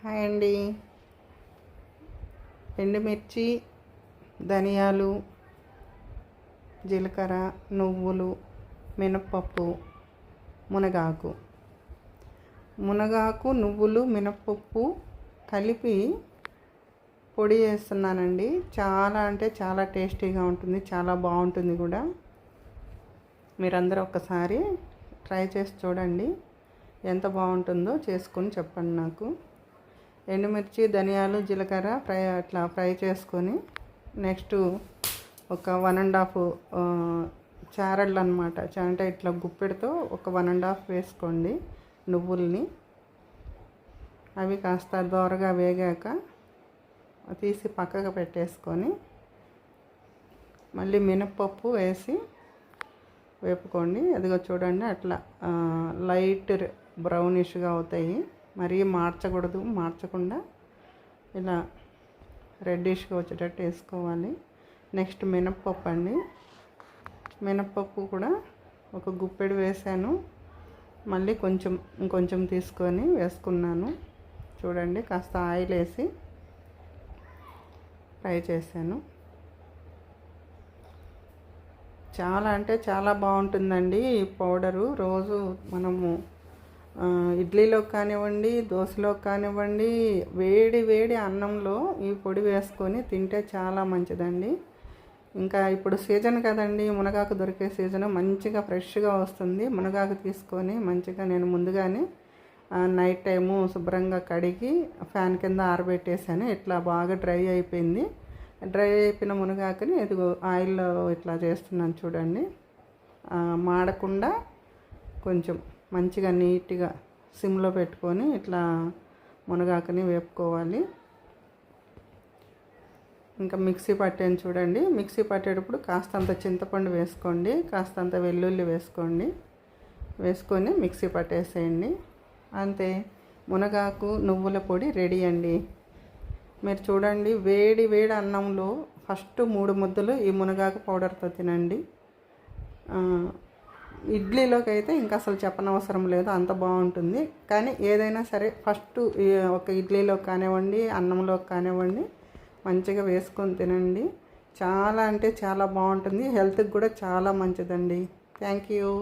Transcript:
Hi అండి. ఎండుమిర్చి, ధనియాలు, జీలకర్ర, నువ్వులు, మినప్పప్పు, మునగాకు, నువ్వులు, మినప్పప్పు కలిపి పొడి చేస్తున్నానండి. చాలా అంటే చాలా టేస్టీగా ఉంటుంది, చాలా బాగుంటుంది కూడా. మీరందరూ ఒక్కసారి ట్రై చేసి చూడండి, ఎంత బాగుంటుందో చేసుకొని చెప్పండి నాకు. ఎండుమిర్చి, ధనియాలు, జీలకర్ర ఫ్రై చేసుకొని నెక్స్ట్ ఒక 1.5 చారళ్ళు అనమాట. అంటే ఇట్లా గుప్పెడితో ఒక 1.5 వేసుకోండి నువ్వుల్ని. అవి కాస్త దోరగా వేగాక తీసి పక్కకు పెట్టేసుకొని మళ్ళీ మినప్పప్పు వేసి వేపుకోండి. అదిగో చూడండి, అట్లా లైట్ బ్రౌనిష్గా అవుతాయి. మరీ మార్చకుండా ఇలా రెడ్డిష్గా వచ్చేటట్టు వేసుకోవాలి. నెక్స్ట్ మినప్పప్పు అండి. మినప్పప్పు కూడా ఒక గుప్పెడు వేసాను, మళ్ళీ ఇంకొంచెం తీసుకొని వేసుకున్నాను. చూడండి, కాస్త ఆయిల్ వేసి ఫ్రై చేశాను. చాలా అంటే చాలా బాగుంటుందండి ఈ పౌడరు. రోజు మనము ఇడ్లీలోకి కానివ్వండి, దోశలోకి కానివ్వండి, వేడి వేడి అన్నంలో ఈ పొడి వేసుకొని తింటే చాలా మంచిదండి. ఇంకా ఇప్పుడు సీజన్ కదండి, మునగాకు దొరికే సీజన్. మంచిగా ఫ్రెష్గా వస్తుంది. మునగాకు తీసుకొని మంచిగా నేను ముందుగానే నైట్ టైము శుభ్రంగా కడిగి ఫ్యాన్ కింద ఆరబెట్టేసాను. ఇట్లా బాగా డ్రై అయిపోయింది. డ్రై అయిపోయిన మునగాకుని ఇదిగో ఆయిల్లో ఇట్లా చేస్తున్నాను చూడండి. మాడకుండా కొంచెం మంచిగా నీట్గా సిమ్లో పెట్టుకొని ఇట్లా మునగాకుని వేపుకోవాలి. ఇంకా మిక్సీ పట్టాను చూడండి. మిక్సీ పట్టేటప్పుడు కాస్తంత చింతపండు వేసుకోండి, కాస్తంత వెల్లుల్లి వేసుకొని మిక్సీ పట్టేసేయండి. అంతే, మునగాకు నువ్వుల పొడి రెడీ అండి. మీరు చూడండి, వేడి వేడి అన్నంలో ఫస్ట్ 3 ముద్దలు ఈ మునగాకు పౌడర్తో తినండి. ఇడ్లీలోకి అయితే ఇంకా అసలు చెప్పనవసరం లేదు, అంత బాగుంటుంది. కానీ ఏదైనా సరే ఫస్ట్ ఒక ఇడ్లీలోకి కానివ్వండి, అన్నంలోకి కానివ్వండి, మంచిగా వేసుకొని తినండి. చాలా అంటే చాలా బాగుంటుంది. హెల్త్కి కూడా చాలా మంచిదండి. Thank you.